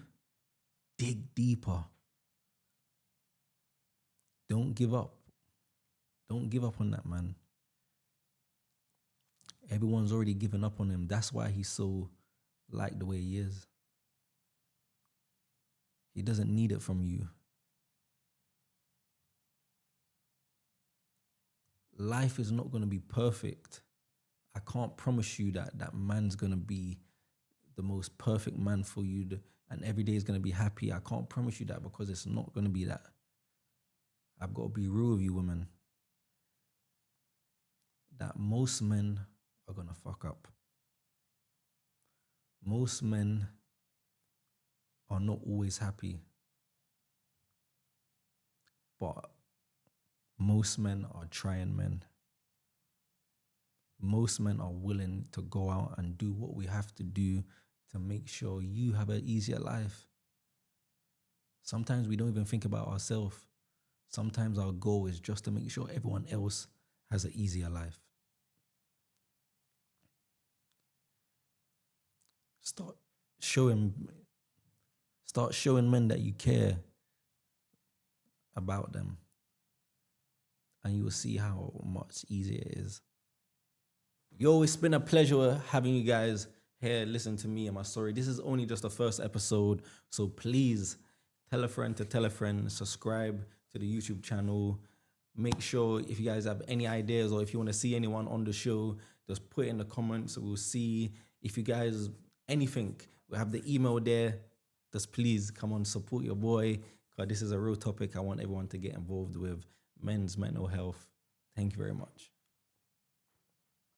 A: dig deeper. Don't give up. Don't give up on that man. Everyone's already given up on him. That's why he's so like the way he is. He doesn't need it from you. Life is not going to be perfect. I can't promise you that that man's going to be the most perfect man for you and every day is going to be happy. I can't promise you that, because it's not going to be that. I've got to be real with you, women. That most men are going to fuck up. Most men are not always happy. But most men are trying men. Most men are willing to go out and do what we have to do to make sure you have an easier life. Sometimes we don't even think about ourselves. Sometimes our goal is just to make sure everyone else has an easier life. Start showing men that you care about them, and you will see how much easier it is. Yo, it's been a pleasure having you guys here listen to me and my story. This is only just the first episode, so please Tell a friend to tell a friend. Subscribe to the YouTube channel. Make sure if you guys have any ideas or if you want to see anyone on the show, just put it in the comments. We'll see. If you guys, anything, we have the email there. Just please come on, support your boy, because this is a real topic I want everyone to get involved with, men's mental health. Thank you very much.